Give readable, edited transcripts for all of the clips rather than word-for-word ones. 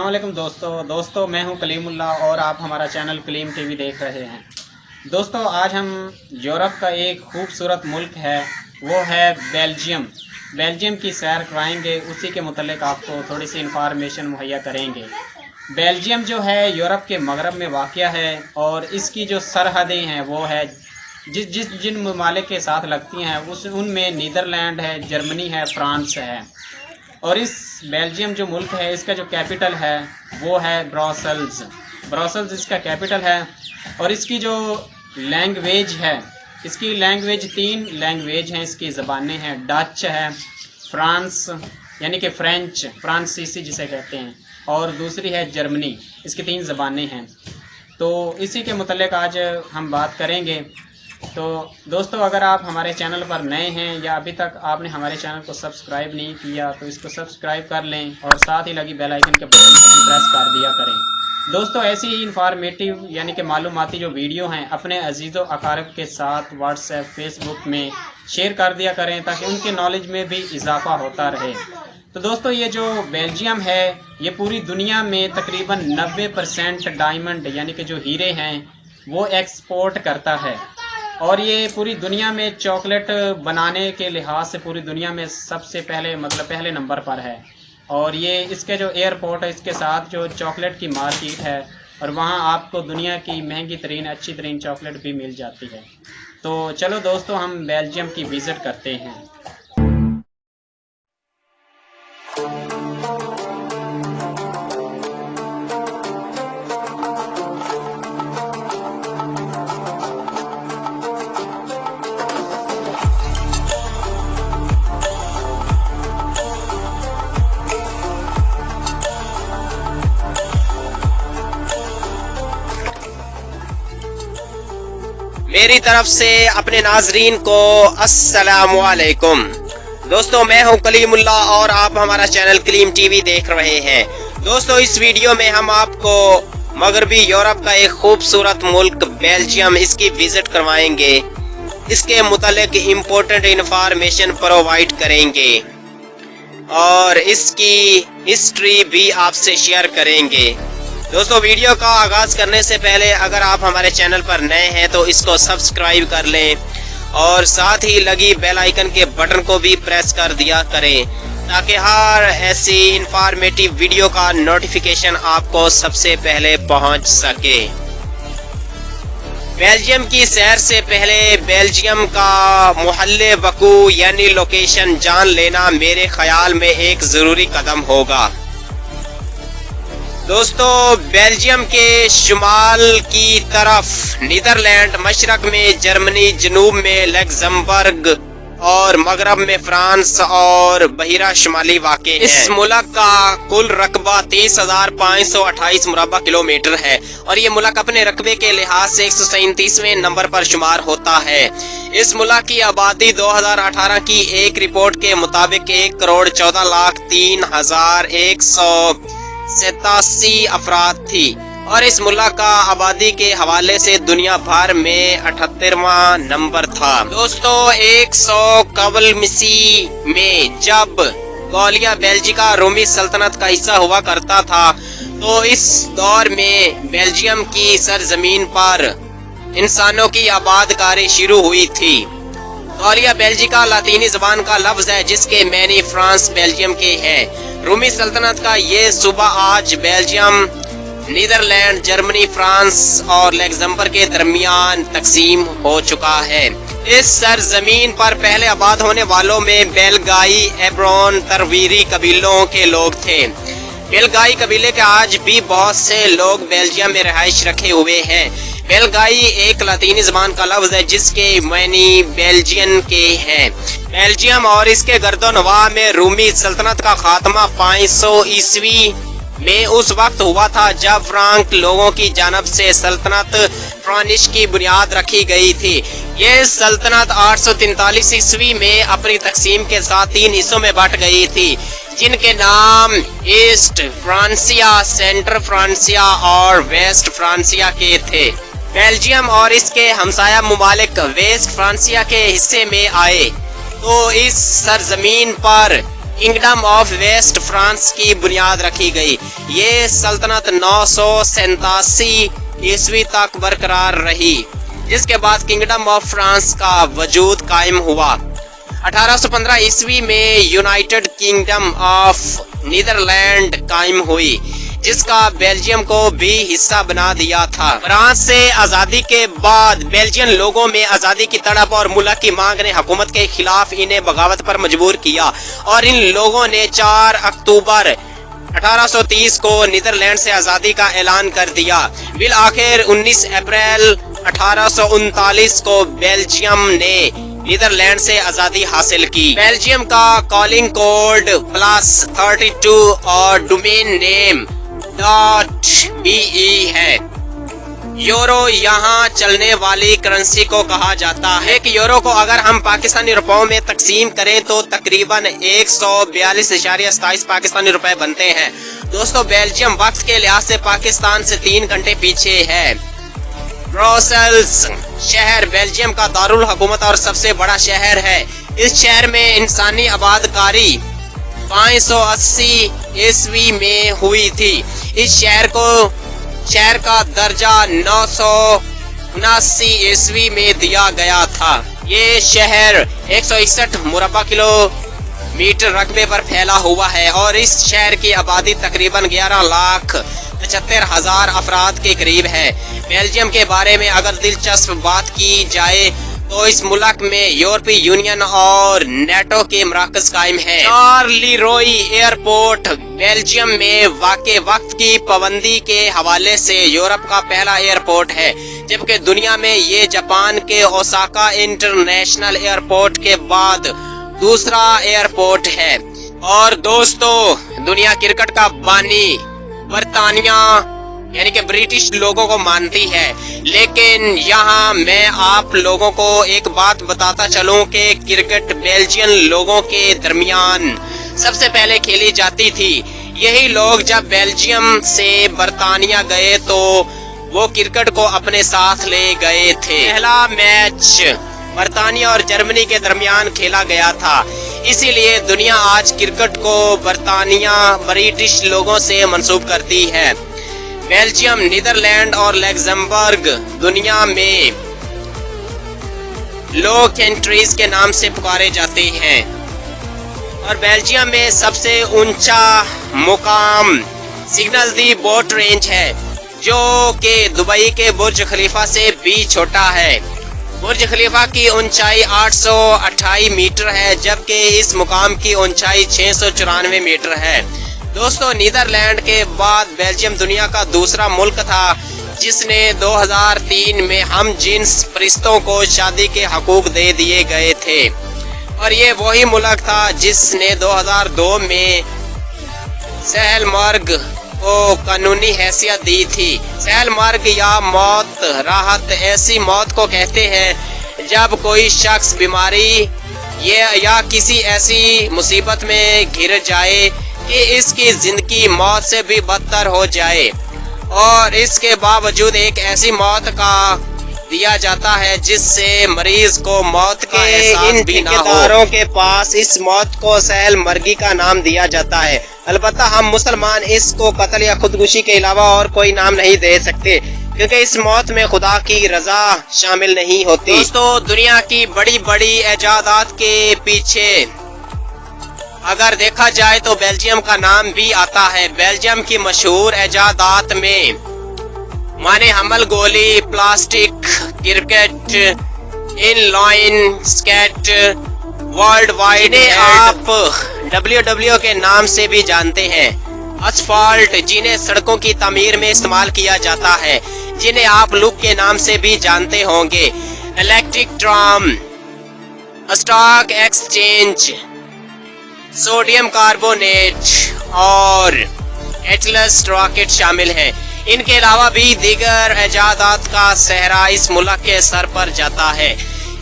अस्सलामुअलैकुम दोस्तों मैं हूं कलीमुल्ला और आप हमारा चैनल कलीम टीवी देख रहे हैं। दोस्तों आज हम यूरोप का एक खूबसूरत मुल्क है वो है बेल्जियम की सैर कराएंगे, उसी के मुतल्लिक आपको थोड़ी सी इंफॉर्मेशन मुहैया करेंगे। बेल्जियम जो है यूरोप के मगरब में वाक़या है और इसकी जो सरहदें हैं वो है जिन ममालिक के साथ लगती हैं उनमें नीदरलैंड है, जर्मनी है, फ्रांस है। और इस बेल्जियम जो मुल्क है इसका जो कैपिटल है वो है ब्रसेल्स इसका कैपिटल है। और इसकी जो लैंग्वेज है, इसकी लैंग्वेज 3 लैंग्वेज हैं, इसकी ज़बानें हैं। डच है, फ्रांस यानी कि फ्रांसीसी जिसे कहते हैं, और दूसरी है जर्मनी। इसकी 3 ज़बानें हैं। तो इसी के मुतल्लिक आज हम बात करेंगे। तो दोस्तों अगर आप हमारे चैनल पर नए हैं या अभी तक आपने हमारे चैनल को सब्सक्राइब नहीं किया तो इसको सब्सक्राइब कर लें और साथ ही लगी बेल आइकन के बटन को भी प्रेस कर दिया करें। दोस्तों ऐसी ही इंफॉर्मेटिव यानी कि मालूमाती जो वीडियो हैं अपने अजीज़ों अकारिब के साथ व्हाट्सएप, फेसबुक में शेयर कर दिया करें ताकि उनके नॉलेज में भी इजाफा होता रहे। तो दोस्तों ये जो बेल्जियम है ये पूरी दुनिया में तकरीबन 90% डायमंड यानी कि जो हीरे हैं वो एक्सपोर्ट करता है। और ये पूरी दुनिया में चॉकलेट बनाने के लिहाज से पूरी दुनिया में सबसे पहले नंबर पर है। और ये इसके जो एयरपोर्ट है इसके साथ जो चॉकलेट की मार्केट है और वहाँ आपको दुनिया की महंगी तरीन अच्छी तरीन चॉकलेट भी मिल जाती है। तो चलो दोस्तों हम बेल्जियम की विज़िट करते हैं। मेरी तरफ से अपने नाजरीन को अस्सलामु अलैकुम। दोस्तों मैं हूं कलीमुल्ला और आप हमारा चैनल कलीम टीवी देख रहे हैं। दोस्तों इस वीडियो में हम आपको मगरबी यूरोप का एक खूबसूरत मुल्क बेल्जियम इसकी विजिट करवाएंगे, इसके मुतालिक इम्पोर्टेंट इंफॉर्मेशन प्रोवाइड करेंगे और इसकी हिस्ट्री भी आपसे शेयर करेंगे। दोस्तों वीडियो का आगाज करने से पहले अगर आप हमारे चैनल पर नए हैं तो इसको सब्सक्राइब कर लें और साथ ही लगी बेल आइकन के बटन को भी प्रेस कर दिया करें ताकि हर ऐसी इंफॉर्मेटिव वीडियो का नोटिफिकेशन आपको सबसे पहले पहुंच सके। बेल्जियम की सैर से पहले बेल्जियम का मुहल्ले वकू यानी लोकेशन जान लेना मेरे ख्याल में एक ज़रूरी कदम होगा। दोस्तों बेल्जियम के शुमाल की तरफ नीदरलैंड, मशरक में जर्मनी, जनूब में लग्जमबर्ग और मगरब में फ्रांस और बहिरा शुमाली वाक़ है। इस मुल्क का कुल रकबा 30,528 मुरबा किलोमीटर है और ये मुल्क अपने रकबे के लिहाज से 137वें नंबर पर शुमार होता है। इस मुल्क की आबादी 2018 की एक रिपोर्ट के मुताबिक 1,14,03,187 अफराद थी और इस मुल्क का आबादी के हवाले से दुनिया भर में 78वां नंबर था। दोस्तों 100 कबल मसीह में जब गौलिया बेल्जिका रोमी सल्तनत का हिस्सा हुआ करता था तो इस दौर में बेल्जियम की सरजमीन पर इंसानों की आबादकारी शुरू हुई थी। गौलिया बेल्जिका लातीनी ज़बान का लफ्ज़ है जिसके मैनी फ्रांस बेल्जियम के हैं। रोमी सल्तनत का ये सूबा आज बेल्जियम, नीदरलैंड, जर्मनी, फ्रांस और लग्जमबर्ग के दरमियान तकसीम हो चुका है। इस सरजमीन पर पहले आबाद होने वालों में बेलगाई, एब्रोन, तरवीरी कबीलों के लोग थे। बेलगाई कबीले के आज भी बहुत से लोग बेल्जियम में रहाइश रखे हुए हैं। बेलगाई एक लातीनी ज़बान का लफ्ज़ है जिसके मायने बेल्जियन के हैं। बेल्जियम और इसके गर्दोनवाह में रूमी सल्तनत का खात्मा 500 ईस्वी में उस वक्त हुआ था जब फ्रांक लोगों की जानब से सल्तनत फ्रानिश की बुनियाद रखी गई थी। ये सल्तनत 843 ईस्वी में अपनी तकसीम के साथ 3 हिस्सों में बट गई थी जिनके नाम ईस्ट फ्रांसिया, सेंट्रल फ्रांसिया और वेस्ट फ्रांसिया के थे। बेल्जियम और इसके हमसाया मुमालिक वेस्ट फ्रांसिया के हिस्से में आए तो इस सरजमीन पर किंगडम ऑफ वेस्ट फ्रांस की बुनियाद रखी गई। ये सल्तनत 987 ईस्वी तक बरकरार रही, जिसके बाद किंगडम ऑफ फ्रांस का वजूद कायम हुआ। 1815 ईस्वी में यूनाइटेड किंगडम ऑफ नीदरलैंड कायम हुई, जिसका बेल्जियम को भी हिस्सा बना दिया था। फ्रांस से आजादी के बाद बेल्जियन लोगों में आजादी की तड़प और मुल्क की मांग ने हुकूमत के खिलाफ इन्हें बगावत पर मजबूर किया और इन लोगों ने 4 अक्टूबर 1830 को नीदरलैंड से आजादी का ऐलान कर दिया। बिल आखिर 19 अप्रैल 1839 को बेल्जियम ने नीदरलैंड से आजादी हासिल की। बेल्जियम का कॉलिंग कोड +32 और डोमेन नेम .be है। यूरो यहाँ चलने वाली करेंसी को कहा जाता है। एक यूरो को अगर हम पाकिस्तानी रुपयों में तकसीम करें तो तकरीबन 142.27 पाकिस्तानी रुपए बनते हैं। दोस्तों, बेल्जियम वक्त के लिहाज से पाकिस्तान से 3 घंटे पीछे है। ब्रसेल्स शहर बेल्जियम का दारुल हुकूमत और सबसे बड़ा शहर है। इस शहर में इंसानी आबादकारी 580 ईस्वी में हुई थी। इस शहर का दर्जा 979 ईस्वी में दिया गया था। ये शहर 161 मुरब्बा किलोमीटर रकबे पर फैला हुआ है और इस शहर की आबादी तकरीबन 11,75,000 अफराद के करीब है। बेल्जियम के बारे में अगर दिलचस्प बात की जाए तो इस मुल्क में यूरोपीय यूनियन और नेटो के मराकज कायम हैं। चार्लीरोई एयरपोर्ट बेल्जियम में वाक़े वक्त की पाबंदी के हवाले से यूरोप का पहला एयरपोर्ट है, जबकि दुनिया में ये जापान के ओसाका इंटरनेशनल एयरपोर्ट के बाद दूसरा एयरपोर्ट है। और दोस्तों, दुनिया क्रिकेट का बानी बरतानिया यानी कि ब्रिटिश लोगों को मानती है, लेकिन यहाँ मैं आप लोगों को एक बात बताता चलूं कि क्रिकेट बेल्जियन लोगों के दरमियान सबसे पहले खेली जाती थी। यही लोग जब बेल्जियम से बरतानिया गए तो वो क्रिकेट को अपने साथ ले गए थे। पहला मैच बरतानिया और जर्मनी के दरमियान खेला गया था, इसीलिए दुनिया आज क्रिकेट को बरतानिया ब्रिटिश लोगों से मंसूब करती है। बेल्जियम, नीदरलैंड और लग्जमबर्ग दुनिया में लो कंट्रीज के नाम से पुकारे जाते हैं और बेल्जियम में सबसे ऊंचा मुकाम सिग्नल दी बोट रेंज है, जो कि दुबई के बुर्ज खलीफा से भी छोटा है। बुर्ज खलीफा की ऊंचाई 828 मीटर है, जबकि इस मुकाम की ऊंचाई 694 मीटर है। दोस्तों, नीदरलैंड के बाद बेल्जियम दुनिया का दूसरा मुल्क था जिसने 2003 में हम जिन्स फरिश्तों को शादी के हकूक दे दिए गए थे, और ये वही मुल्क था जिसने 2002 में सहलमर्ग को कानूनी हैसियत दी थी। सहलमर्ग या मौत राहत ऐसी मौत को कहते हैं जब कोई शख्स बीमारी या किसी ऐसी मुसीबत में घिर जाए कि इसकी जिंदगी मौत से भी बदतर हो जाए, और इसके बावजूद एक ऐसी मौत का दिया जाता है जिससे मरीज को मौत के इन ठेकेदारों के पास इस मौत को सहल मर्गी का नाम दिया जाता है। अलबत्ता हम मुसलमान इसको कत्ल या खुदकुशी के अलावा और कोई नाम नहीं दे सकते, क्योंकि इस मौत में खुदा की रजा शामिल नहीं होती। दोस्तों, दुनिया की बड़ी बड़ी इजादात के पीछे अगर देखा जाए तो बेल्जियम का नाम भी आता है। बेल्जियम की मशहूर इजादात में माने हमल गोली, plastic cricket, inline skate, world wide आप WW के नाम से भी जानते हैं। असफाल्ट, जिन्हें सड़कों की तामीर में इस्तेमाल किया जाता है, जिन्हें आप लुक के नाम से भी जानते होंगे। Electric tram, stock exchange, sodium carbonate और एटलस रॉकेट शामिल हैं। इनके अलावा भी दीगर इजादात का सहरा इस मुल्क के सर पर जाता है।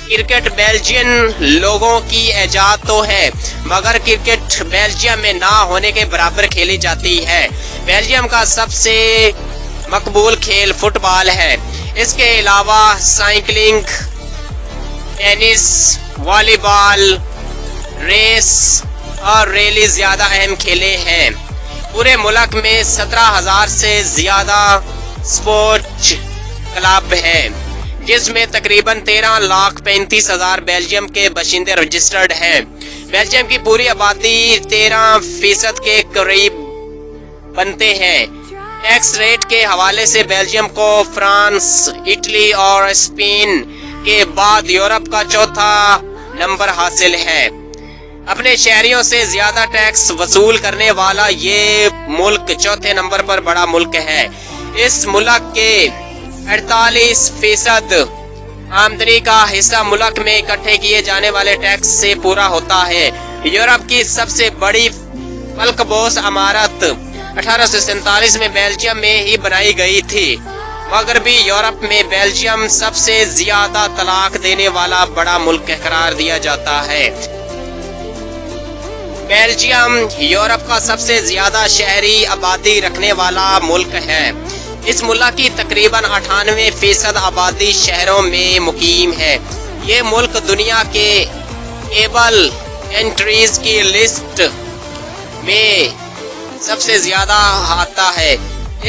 क्रिकेट बेल्जियन लोगों की इजाद तो है, मगर क्रिकेट बेल्जियम में ना होने के बराबर खेली जाती है। बेल्जियम का सबसे मकबूल खेल फुटबॉल है। इसके अलावा साइकिलिंग, टेनिस, वॉलीबॉल, रेस और रैली ज्यादा अहम खेले हैं। पूरे मुल्क में 17,000 से ज्यादा स्पोर्ट्स क्लब हैं, जिसमें तकरीबन 13,35,000 बेल्जियम के बाशिंदे रजिस्टर्ड हैं। बेल्जियम की पूरी आबादी 13% के करीब बनते हैं। टैक्स रेट के हवाले से बेल्जियम को फ्रांस, इटली और स्पेन के बाद यूरोप का चौथा नंबर हासिल है। अपने शहरियों से ज्यादा टैक्स वसूल करने वाला ये मुल्क चौथे नंबर पर बड़ा मुल्क है। इस मुल्क के 48% आमदनी का हिस्सा मुल्क में इकट्ठे किए जाने वाले टैक्स से पूरा होता है। यूरोप की सबसे बड़ी फल्कबोस इमारत 1847 में बेल्जियम में ही बनाई गई थी। मगरबी यूरोप में बेल्जियम सबसे ज्यादा तलाक देने वाला बड़ा मुल्क करार दिया जाता है। बेल्जियम यूरोप का सबसे ज्यादा शहरी आबादी रखने वाला मुल्क है। इस मुल्क की तकरीबन 98% आबादी शहरों में मुकीम है। ये मुल्क दुनिया के केबल कंट्रीज की लिस्ट में सबसे ज्यादा आता है।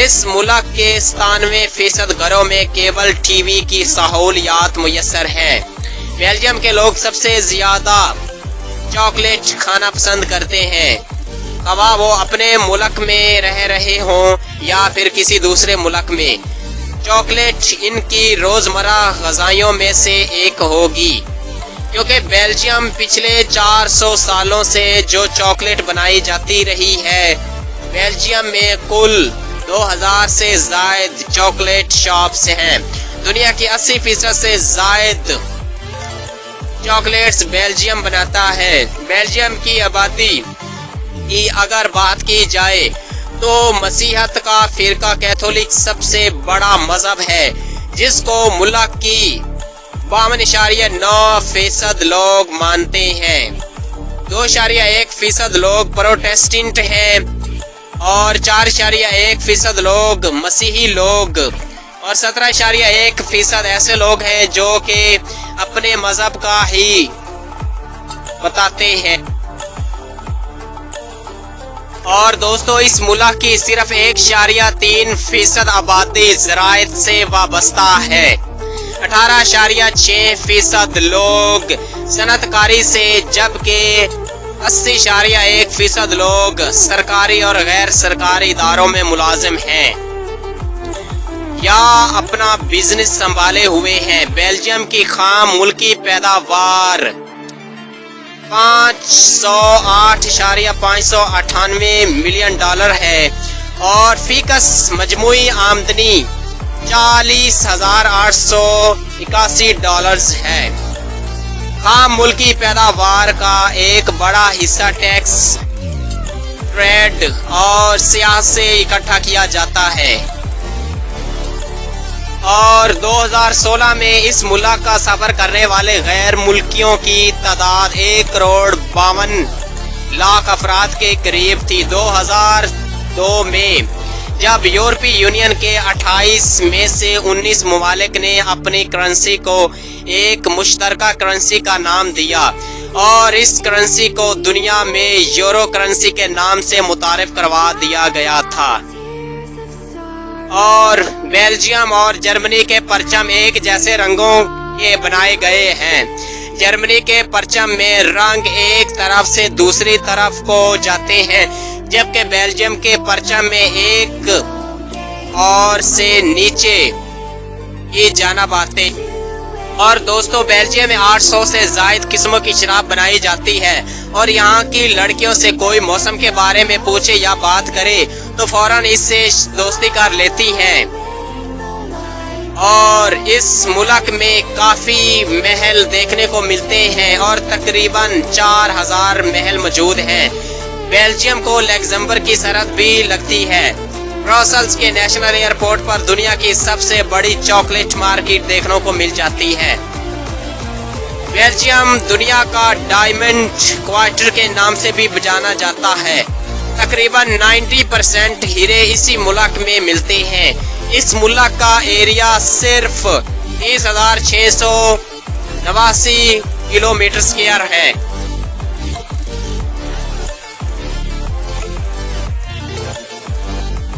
इस मुल्क के 97% घरों में केबल टीवी की सहूलियात मुयस्सर है। बेल्जियम के लोग सबसे ज्यादा चॉकलेट खाना पसंद करते हैं, खवा वो अपने मुल्क में रह रहे हों या फिर किसी दूसरे मुल्क में। चॉकलेट इनकी रोजमर्रा ग़िज़ाओं में से एक होगी, क्योंकि बेल्जियम पिछले 400 सालों से जो चॉकलेट बनाई जाती रही है। बेल्जियम में कुल 2000 से ज़ायद चॉकलेट शॉप्स हैं। दुनिया की 80% से ज़ायद चॉकलेट्स बेल्जियम बनाता है। बेल्जियम की आबादी की अगर बात की जाए तो मसीहत का फिरका कैथोलिक सबसे बड़ा मजहब है, जिसको मुल्क की 52.9% लोग मानते हैं। 2.1% लोग प्रोटेस्टेंट हैं और 4.1% लोग मसीही लोग और 17.1% ऐसे लोग हैं जो कि अपने मजहब का ही बताते हैं। और दोस्तों, इस मुल्क की सिर्फ 1.3% आबादी ज़राअत से वाबस्ता है। 18.6% लोग सनअतकारी से, जबकि 80.1% लोग सरकारी और गैर सरकारी इदारों में मुलाजिम हैं या अपना बिजनेस संभाले हुए हैं। बेल्जियम की खाम मुल्की पैदावार 508.598 मिलियन डॉलर है और फीकस मजमूई आमदनी 40,881 डॉलर्स है। खाम मुल्की पैदावार का एक बड़ा हिस्सा टैक्स, ट्रेड और सियाह से इकट्ठा किया जाता है। और 2016 में इस मुल्क का सफर करने वाले गैर मुल्कियों की तादाद 1,52,00,000 अफराद के करीब थी। 2002 में जब यूरोपीय यूनियन के 28 में से 19 ममालिक ने अपनी करेंसी को एक मुश्तरका करेंसी का नाम दिया और इस करेंसी को दुनिया में यूरो करेंसी के नाम से मुतारिफ करवा दिया गया था। और बेल्जियम और जर्मनी के परचम एक जैसे रंगों के बनाए गए हैं। जर्मनी के परचम में रंग एक तरफ से दूसरी तरफ को जाते हैं, जबकि बेल्जियम के परचम में एक और से नीचे की जानिब आते। और दोस्तों, बेल्जियम में 800 से ज़ायद किस्मों की शराब बनाई जाती है और यहाँ की लड़कियों से कोई मौसम के बारे में पूछे या बात करे तो फौरन इससे दोस्ती कर लेती हैं। और इस मुल्क में काफी महल देखने को मिलते हैं और तकरीबन 4000 महल मौजूद हैं। बेल्जियम को लग्जमबर्ग की सरहद भी लगती है। ब्रसेल्स के नेशनल एयरपोर्ट पर दुनिया की सबसे बड़ी चॉकलेट मार्केट देखने को मिल जाती है। बेल्जियम दुनिया का डायमंड क्वार्टर के नाम से भी जाना जाता है। तकरीबन 90% हीरे इसी मुल्क में मिलते हैं। इस मुल्क का एरिया सिर्फ 30,689 किलोमीटर स्क्वायर है।